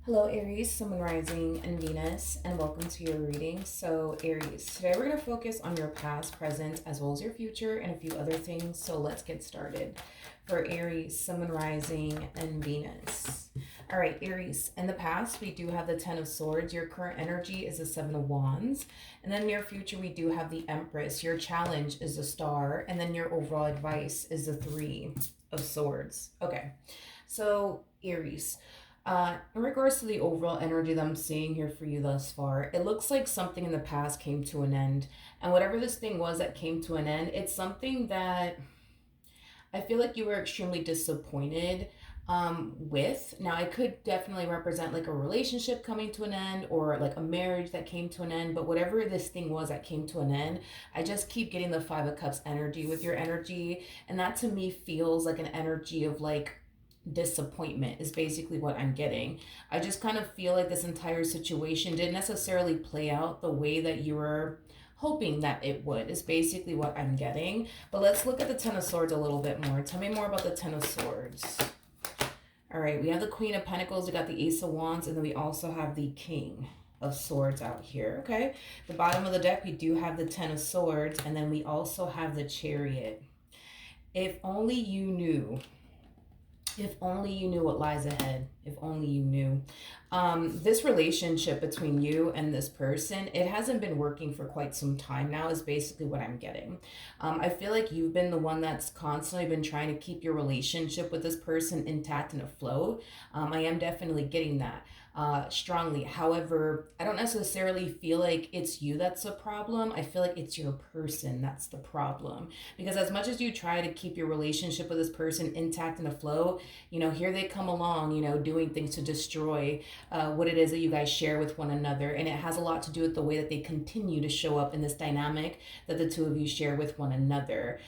Hello, Aries, Sun, Rising, and Venus, and welcome to your reading. So, Aries, today we're going to focus on your past, present, as well as your future, and a few other things. So, let's get started. For Aries, Sun, Rising, and Venus. All right, Aries, in the past, we do have the Ten of Swords. Your current energy is the Seven of Wands. And then near future, we do have the Empress. Your challenge is the Star. And then your overall advice is the Three of Swords. Okay, so, Aries. In regards to the overall energy that I'm seeing here for you thus far, it looks like something in the past came to an end. And whatever this thing was that came to an end, it's something that I feel like you were extremely disappointed with. Now, I could definitely represent like a relationship coming to an end or like a marriage that came to an end, but whatever this thing was that came to an end, I just keep getting the Five of Cups energy with your energy. And that to me feels like an energy of like, disappointment is basically what I'm getting. I just kind of feel like this entire situation didn't necessarily play out the way that you were hoping that it would, is basically what I'm getting. But let's look at the Ten of Swords a little bit more. Tell me more about the Ten of Swords. All right, we have the Queen of Pentacles, we got the Ace of Wands, and then we also have the King of Swords out here. Okay, the bottom of the deck, we do have the Ten of Swords, and then we also have the Chariot. If only you knew, if only you knew what lies ahead. If only you knew. This relationship between you and this person, it hasn't been working for quite some time now, is basically what I'm getting. I feel like you've been the one that's constantly been trying to keep your relationship with this person intact and afloat. I am definitely getting that strongly. However, I don't necessarily feel like it's you that's the problem. I feel like it's your person that's the problem. Because as much as you try to keep your relationship with this person intact and afloat, you know, here they come along, you know, doing things to destroy what it is that you guys share with one another. And it has a lot to do with the way that they continue to show up in this dynamic that the two of you share with one another.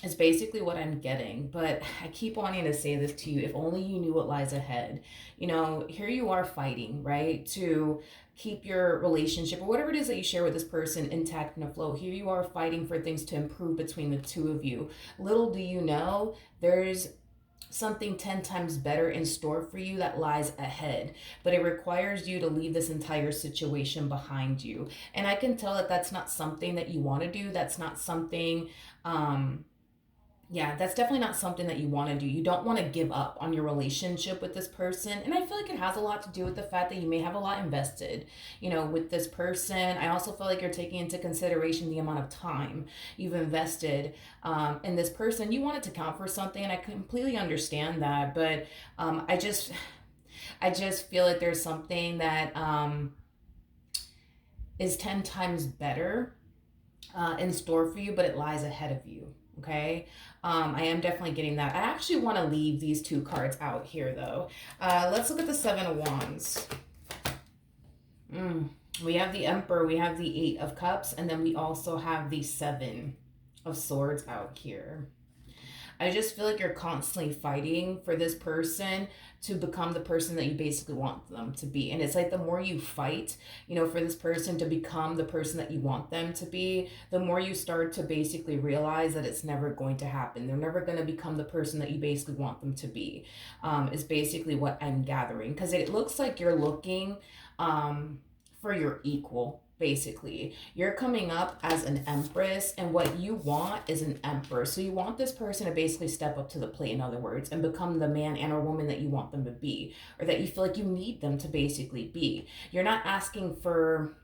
Is basically what I'm getting. But I keep wanting to say this to you. If only you knew what lies ahead. You know, here you are fighting, right? To keep your relationship or whatever it is that you share with this person intact and afloat. Here you are fighting for things to improve between the two of you. Little do you know, there's something 10 times better in store for you that lies ahead, but it requires you to leave this entire situation behind you. And I can tell that that's not something that you want to do. That's not something yeah, that's definitely not something that you want to do. You don't want to give up on your relationship with this person. And I feel like it has a lot to do with the fact that you may have a lot invested, you know, with this person. I also feel like you're taking into consideration the amount of time you've invested in this person. You want it to count for something, and I completely understand that. But I just feel like there's something that is 10 times better in store for you, but it lies ahead of you. Okay, I am definitely getting that. I actually want to leave these two cards out here, though. Let's look at the Seven of Wands. We have the Emperor, we have the Eight of Cups, and then we also have the Seven of Swords out here. I just feel like you're constantly fighting for this person to become the person that you basically want them to be. And it's like the more you fight, you know, for this person to become the person that you want them to be, the more you start to basically realize that it's never going to happen. They're never going to become the person that you basically want them to be, is basically what I'm gathering. Because it looks like you're looking for your equal. Basically, you're coming up as an empress, and what you want is an emperor. So you want this person to basically step up to the plate, in other words, and become the man and or woman that you want them to be, or that you feel like you need them to basically be. You're not asking for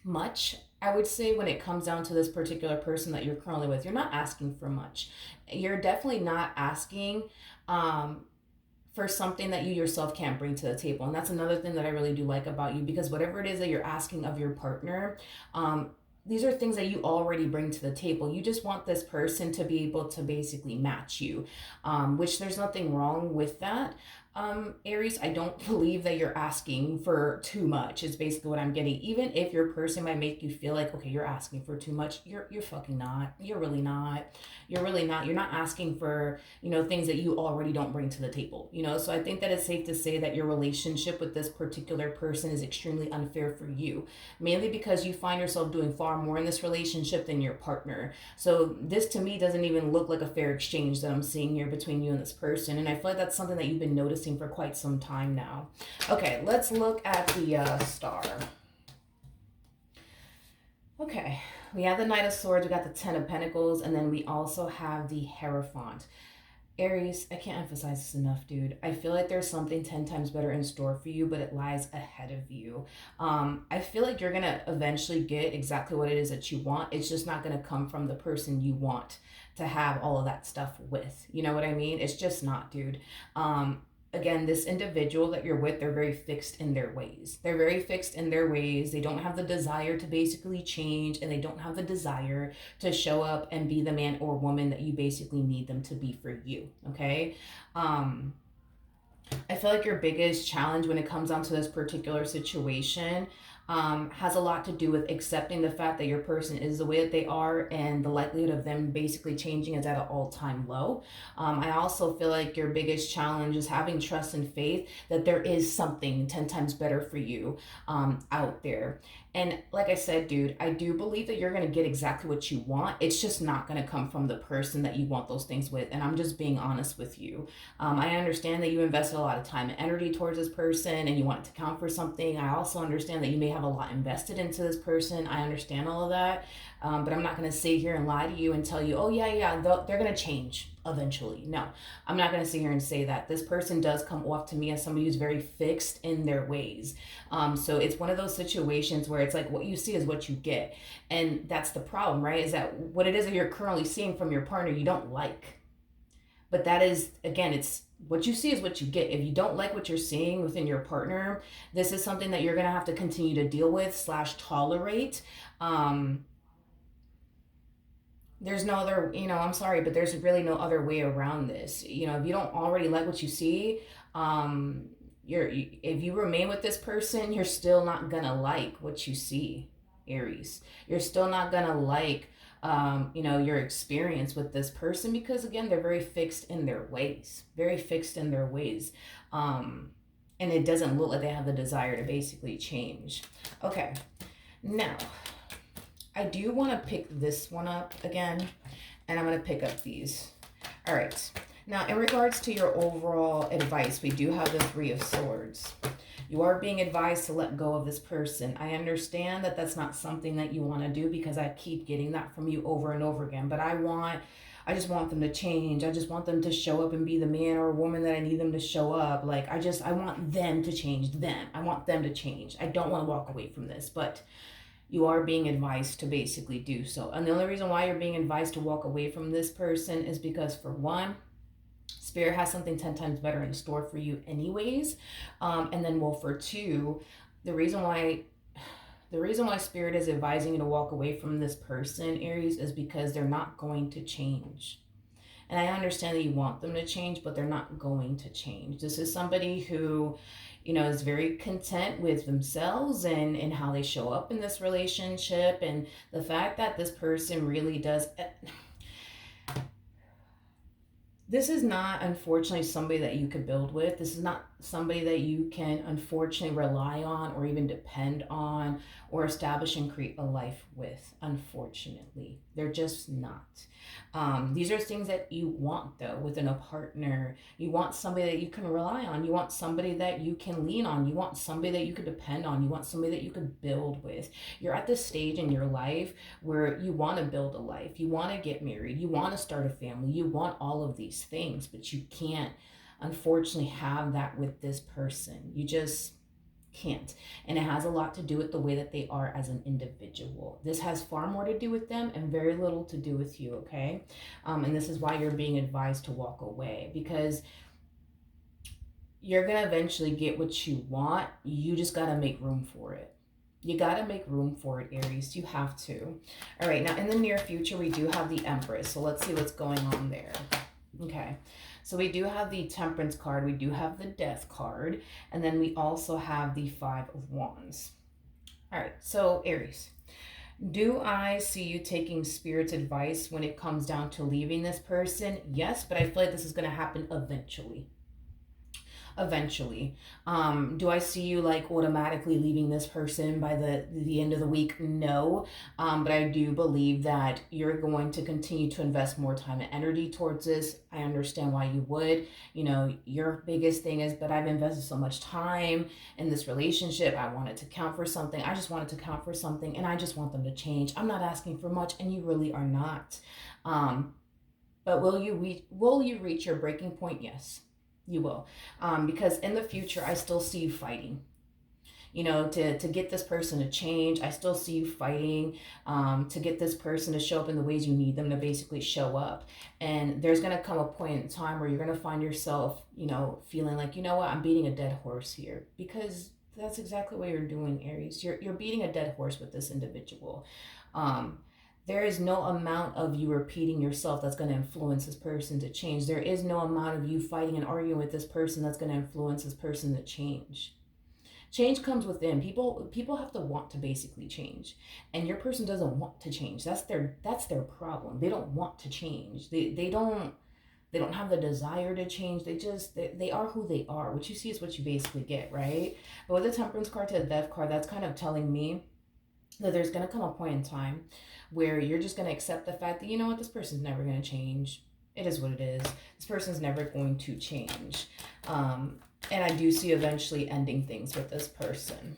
much, I would say, when it comes down to this particular person that you're currently with. You're not asking for much. You're definitely not asking for something that you yourself can't bring to the table. And that's another thing that I really do like about you, because whatever it is that you're asking of your partner, these are things that you already bring to the table. You just want this person to be able to basically match you, which there's nothing wrong with that. Aries, I don't believe that you're asking for too much, is basically what I'm getting. Even if your person might make you feel like, okay, you're asking for too much, you're fucking not. You're really not. You're really not. You're not asking for, you know, things that you already don't bring to the table, you know? So I think that it's safe to say that your relationship with this particular person is extremely unfair for you, mainly because you find yourself doing far more in this relationship than your partner. So this to me doesn't even look like a fair exchange that I'm seeing here between you and this person. And I feel like that's something that you've been noticing focusing for quite some time now. Okay, let's look at the star. Okay, we have the Knight of Swords, we got the Ten of Pentacles, and then we also have the Hierophant. Aries, I can't emphasize this enough, dude. I feel like there's something 10 times better in store for you, but it lies ahead of you. I feel like you're going to eventually get exactly what it is that you want. It's just not going to come from the person you want to have all of that stuff with. You know what I mean? It's just not, dude. Again, this individual that you're with, they're very fixed in their ways. They're very fixed in their ways. They don't have the desire to basically change, and they don't have the desire to show up and be the man or woman that you basically need them to be for you. Okay. I feel like your biggest challenge when it comes down to this particular situation has a lot to do with accepting the fact that your person is the way that they are, and the likelihood of them basically changing is at an all-time low. I also feel like your biggest challenge is having trust and faith that there is something 10 times better for you out there. And like I said, dude, I do believe that you're going to get exactly what you want. It's just not going to come from the person that you want those things with. And I'm just being honest with you. I understand that you invested a lot of time and energy towards this person and you want it to count for something. I also understand that you may have a lot invested into this person. I understand all of that. But I'm not going to sit here and lie to you and tell you, oh, yeah, they're going to change eventually. No, I'm not going to sit here and say that. This person does come off to me as somebody who's very fixed in their ways. So it's one of those situations where it's like what you see is what you get. And that's the problem, right? Is that what it is that you're currently seeing from your partner you don't like. But that is, again, it's what you see is what you get. If you don't like what you're seeing within your partner, this is something that you're going to have to continue to deal with / tolerate. There's no other, I'm sorry, but there's really no other way around this. If you don't already like what you see, if you remain with this person, you're still not gonna like what you see, Aries. You're still not gonna like, your experience with this person, because again, they're very fixed in their ways, and it doesn't look like they have the desire to basically change. Okay, now I do want to pick this one up again, and I'm going to pick up these. All right. Now, in regards to your overall advice, we do have the Three of Swords. You are being advised to let go of this person. I understand that that's not something that you want to do, because I keep getting that from you over and over again. But I just want them to change. I just want them to show up and be the man or woman that I need them to show up. Like, I want them to change them. I want them to change. I don't want to walk away from this, but you are being advised to basically do so. And the only reason why you're being advised to walk away from this person is because, for one, Spirit has something 10 times better in store for you anyways. And then, well, for two, the reason why Spirit is advising you to walk away from this person, Aries, is because they're not going to change. And I understand that you want them to change, but they're not going to change. This is somebody who, is very content with themselves and how they show up in this relationship. And the fact that this person really does... This is not, unfortunately, somebody that you could build with. This is not somebody that you can, unfortunately, rely on or even depend on or establish and create a life with, unfortunately. They're just not. These are things that you want, though, within a partner. You want somebody that you can rely on. You want somebody that you can lean on. You want somebody that you could depend on. You want somebody that you could build with. You're at this stage in your life where you want to build a life. You want to get married. You want to start a family. You want all of these things, but you can't, unfortunately, have that with this person. You just can't. And it has a lot to do with the way that they are as an individual. This has far more to do with them and very little to do with you, okay? And this is why you're being advised to walk away, because you're going to eventually get what you want. You just got to make room for it. You got to make room for it, Aries. You have to. All right, now in the near future, we do have the Empress. So let's see what's going on there. Okay. So we do have the Temperance card, we do have the Death card, and then we also have the Five of Wands. All right, so Aries, do I see you taking Spirit's advice when it comes down to leaving this person? Yes, but I feel like this is going to happen eventually. eventually. Do I see you like automatically leaving this person by the end of the week? No. But I do believe that you're going to continue to invest more time and energy towards this. I understand why you would. You know, your biggest thing is, but I've invested so much time in this relationship. I want it to count for something. I just want it to count for something, and I just want them to change. I'm not asking for much, and you really are not. But will you reach your breaking point? Yes, you will. Because in the future, I still see you fighting. You know, to get this person to change. I still see you fighting to get this person to show up in the ways you need them to basically show up. And there's going to come a point in time where you're going to find yourself, you know, feeling like, you know what, I'm beating a dead horse here. Because that's exactly what you're doing, Aries. You're beating a dead horse with this individual. Um, there is no amount of you repeating yourself that's going to influence this person to change. There is no amount of you fighting and arguing with this person that's going to influence this person to change. Change comes within. People have to want to basically change, and your person doesn't want to change. That's their problem. They don't want to change. They don't have the desire to change. They are who they are. What you see is what you basically get, right? But with the Temperance card to the Death card, that's kind of telling me that there's going to come a point in time where you're just going to accept the fact that, you know what, this person's never going to change. It is what it is. This person's never going to change. And I do see eventually ending things with this person.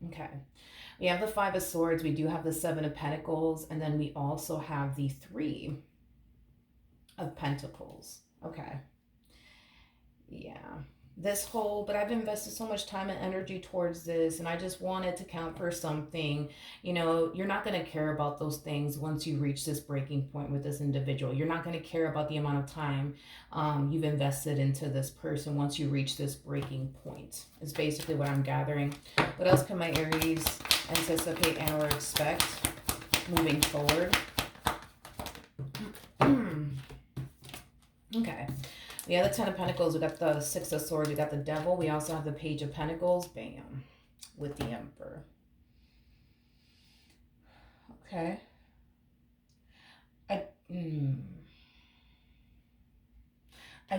Okay. We have the Five of Swords. We do have the Seven of Pentacles. And then we also have the Three of Pentacles. Okay. Yeah. But I've invested so much time and energy towards this, and I just want it to count for something. You know, you're not going to care about those things once you reach this breaking point with this individual. You're not going to care about the amount of time you've invested into this person once you reach this breaking point. Is basically what I'm gathering. What else can my Aries anticipate and or expect moving forward? Okay. We have the Ten of Pentacles. We got the Six of Swords. We got the Devil. We also have the Page of Pentacles. Bam. With the Emperor. Okay. I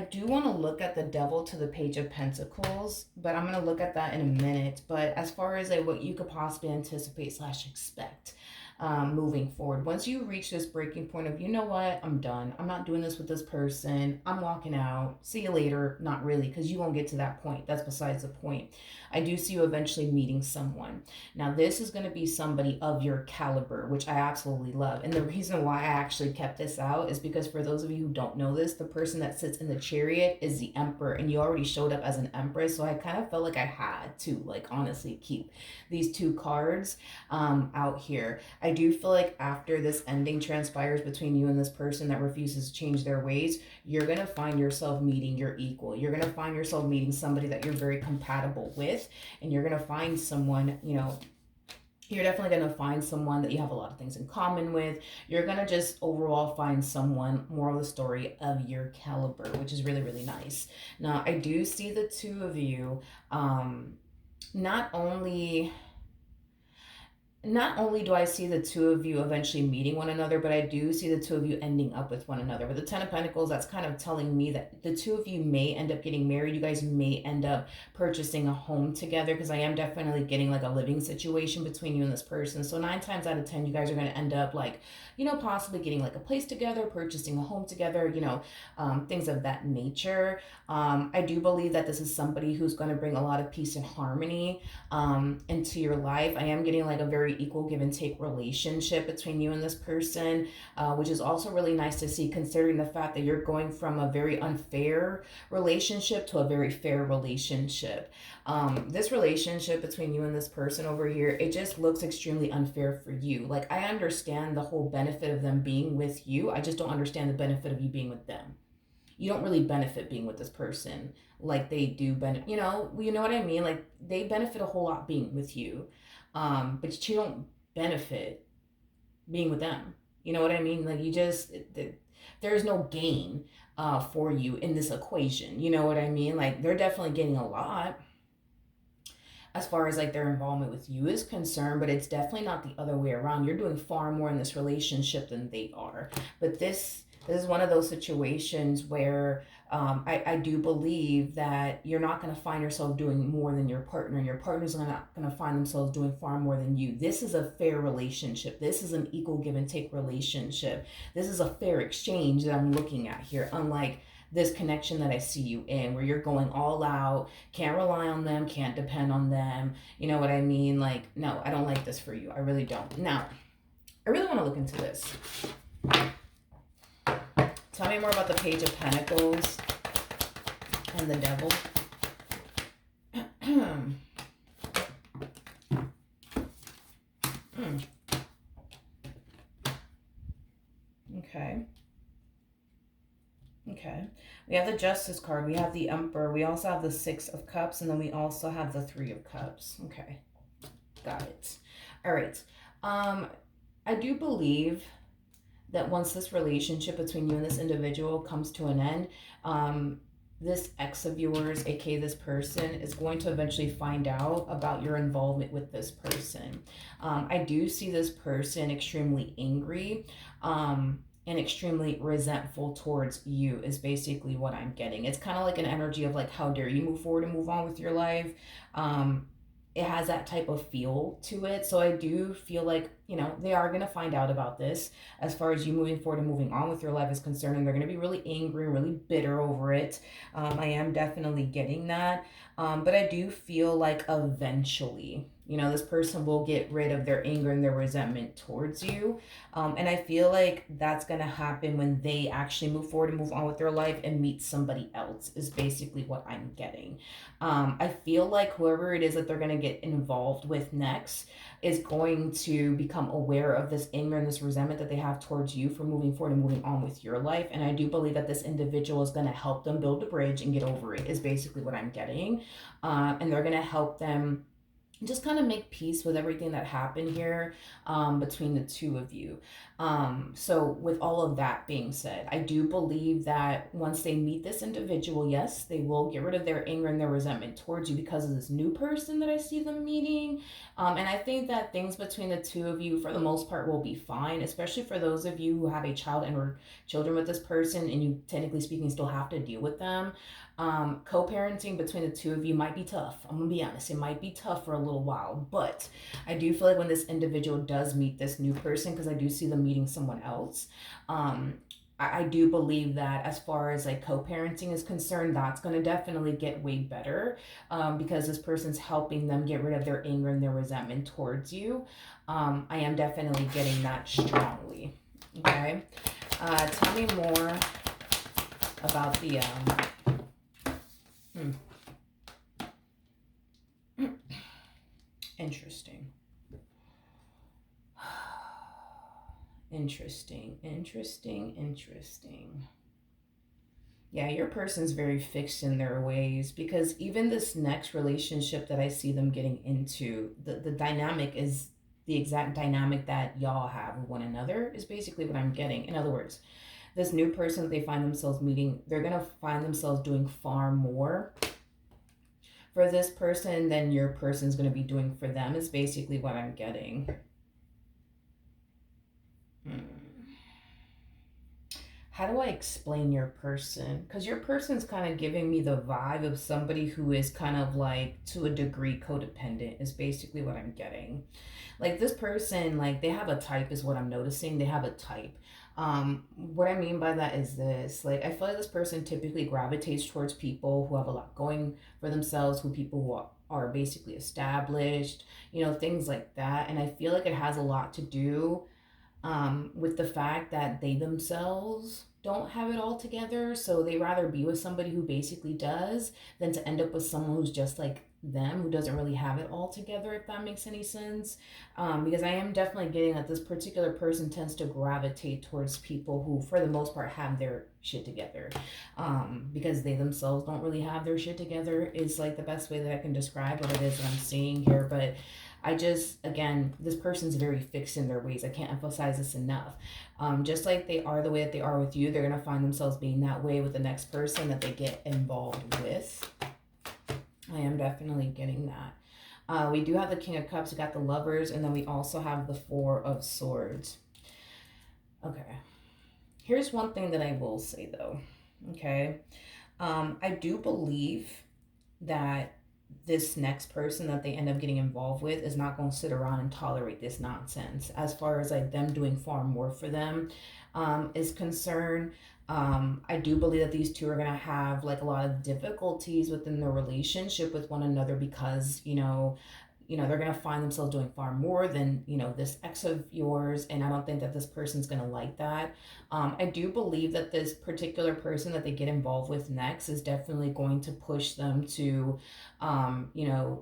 do want to look at the Devil to the Page of Pentacles, but I'm going to look at that in a minute. But as far as like what you could possibly anticipate / expect moving forward, once you reach this breaking point of, you know what, I'm done. I'm not doing this with this person. I'm walking out. See you later. Not really, because you won't get to that point. That's besides the point. I do see you eventually meeting someone. Now, this is going to be somebody of your caliber, which I absolutely love. And the reason why I actually kept this out is because for those of you who don't know this, the person that sits in the Chariot is the Emperor, and you already showed up as an Empress. So I kind of felt like I had to, like, honestly keep these two cards out here. I do feel like after this ending transpires between you and this person that refuses to change their ways, you're going to find yourself meeting your equal. You're going to find yourself meeting somebody that you're very compatible with. And you're going to find someone, you know, you're definitely going to find someone that you have a lot of things in common with. You're going to just overall find someone, moral of the story, of your caliber, which is really, really nice. Now, I do see the two of you not only do I see the two of you eventually meeting one another, but I do see the two of you ending up with one another. With the Ten of Pentacles, that's kind of telling me that the two of you may end up getting married. You guys may end up purchasing a home together, because I am definitely getting like a living situation between you and this person. So 9 times out of 10, you guys are going to end up like, you know, possibly getting like a place together, purchasing a home together, you know, things of that nature. I do believe that this is somebody who's going to bring a lot of peace and harmony into your life. I am getting like a very equal give and take relationship between you and this person, which is also really nice to see, considering the fact that you're going from a very unfair relationship to a very fair relationship. This relationship between you and this person over here, it just looks extremely unfair for you. Like, I understand the whole benefit of them being with you. I just don't understand the benefit of you being with them. You don't really benefit being with this person like they do benefit, you know what I mean? Like, they benefit a whole lot being with you. But you don't benefit being with them. You know what I mean? Like, there's no gain for you in this equation. You know what I mean? Like, they're definitely getting a lot as far as like their involvement with you is concerned, but it's definitely not the other way around. You're doing far more in this relationship than they are. But this is one of those situations where I do believe that you're not going to find yourself doing more than your partner. Your partner's not going to find themselves doing far more than you. This is a fair relationship. This is an equal give and take relationship. This is a fair exchange that I'm looking at here, unlike this connection that I see you in, where you're going all out, can't rely on them, can't depend on them. You know what I mean? Like, no, I don't like this for you. I really don't. Now, I really want to look into this. Tell me more about the Page of Pentacles and the Devil. Okay. Okay. We have the Justice card. We have the Emperor. We also have the Six of Cups. And then we also have the Three of Cups. Okay. Got it. All right. I do believe that once this relationship between you and this individual comes to an end, this ex of yours, aka this person, is going to eventually find out about your involvement with this person. I do see this person extremely angry and extremely resentful towards you is basically what I'm getting. It's kind of like an energy of like, how dare you move forward and move on with your life. It has that type of feel to it. So I do feel like, you know, they are going to find out about this as far as you moving forward and moving on with your life is concerned. And they're going to be really angry, really bitter over it. I am definitely getting that. But I do feel like eventually, you know, this person will get rid of their anger and their resentment towards you. And I feel like that's going to happen when they actually move forward and move on with their life and meet somebody else is basically what I'm getting. I feel like whoever it is that they're going to get involved with next is going to become aware of this anger and this resentment that they have towards you for moving forward and moving on with your life. And I do believe that this individual is going to help them build a bridge and get over it is basically what I'm getting. And they're going to help them just kind of make peace with everything that happened here between the two of you. So with all of that being said, I do believe that once they meet this individual, yes, they will get rid of their anger and their resentment towards you because of this new person that I see them meeting. And I think that things between the two of you, for the most part, will be fine, especially for those of you who have a child and or children with this person and you, technically speaking, still have to deal with them. Co-parenting between the two of you might be tough. I'm gonna be honest, it might be tough for a little while, but I do feel like when this individual does meet this new person, because I do see them meeting someone else, I do believe that as far as like co-parenting is concerned, that's going to definitely get way better because this person's helping them get rid of their anger and their resentment towards you. I am definitely getting that strongly. Okay. Tell me more about the interesting. Interesting. Yeah, your person's very fixed in their ways because even this next relationship that I see them getting into, the dynamic is the exact dynamic that y'all have with one another is basically what I'm getting. In other words, this new person that they find themselves meeting, they're going to find themselves doing far more for this person than your person's going to be doing for them is basically what I'm getting. How do I explain your person? Because your person's kind of giving me the vibe of somebody who is kind of like to a degree codependent is basically what I'm getting. Like this person, like they have a type is what I'm noticing. They have a type. What I mean by that is this, like I feel like this person typically gravitates towards people who have a lot going for themselves, who people who are basically established, you know, things like that. And I feel like it has a lot to do with the fact that they themselves don't have it all together. So they rather be with somebody who basically does than to end up with someone who's just like them, who doesn't really have it all together, if that makes any sense. Because I am definitely getting that this particular person tends to gravitate towards people who, for the most part, have their shit together. Because they themselves don't really have their shit together is like the best way that I can describe what it is that I'm seeing here. But I just, again, this person's very fixed in their ways. I can't emphasize this enough. Just like they are the way that they are with you, they're going to find themselves being that way with the next person that they get involved with. I am definitely getting that. We do have the King of Cups, we got the Lovers, and then we also have the Four of Swords. Okay. Here's one thing that I will say, though. Okay. I do believe that this next person that they end up getting involved with is not going to sit around and tolerate this nonsense as far as like them doing far more for them is concerned. I do believe that these two are going to have like a lot of difficulties within their relationship with one another because they're going to find themselves doing far more than this ex of yours, and I don't think that this person's going to like that. I do believe that this particular person that they get involved with next is definitely going to push them to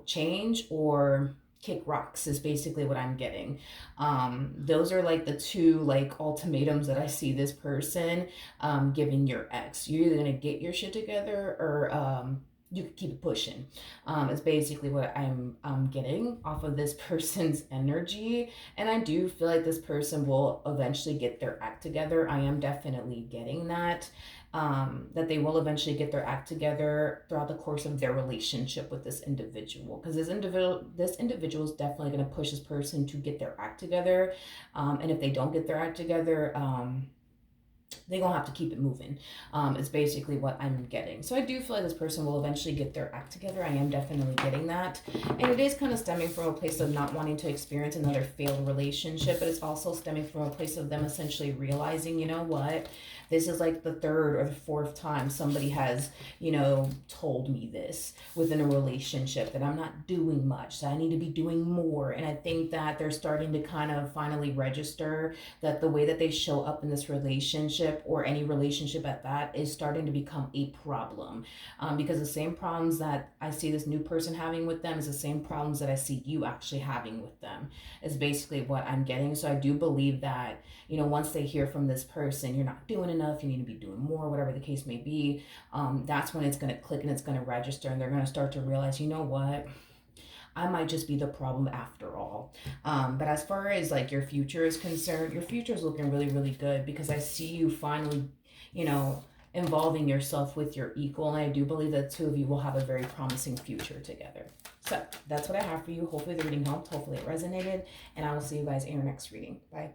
change or kick rocks is basically what I'm getting. Those are like the two like ultimatums that I see this person giving your ex. You're either gonna get your shit together or you can keep it pushing. Is basically what I'm getting off of this person's energy. And I do feel like this person will eventually get their act together. I am definitely getting that. That they will eventually get their act together throughout the course of their relationship with this individual, because this individual is definitely going to push this person to get their act together, and if they don't get their act together, they're gonna have to keep it moving. Is basically what I'm getting. So I do feel like this person will eventually get their act together. I am definitely getting that. And it is kind of stemming from a place of not wanting to experience another failed relationship, but it's also stemming from a place of them essentially realizing, you know what, this is like the third or the fourth time somebody has, told me this within a relationship that I'm not doing much, so I need to be doing more. And I think that they're starting to kind of finally register that the way that they show up in this relationship or any relationship at that is starting to become a problem, because the same problems that I see this new person having with them is the same problems that I see you actually having with them, is basically what I'm getting. So I do believe that, once they hear from this person, you're not doing enough, you need to be doing more, whatever the case may be, that's when it's going to click and it's going to register, and they're going to start to realize, you know what, I might just be the problem after all. But as far as like your future is concerned, your future is looking really, really good, because I see you finally, you know, involving yourself with your equal. And I do believe that two of you will have a very promising future together. So that's what I have for you. Hopefully the reading helped. Hopefully it resonated. And I will see you guys in your next reading. Bye.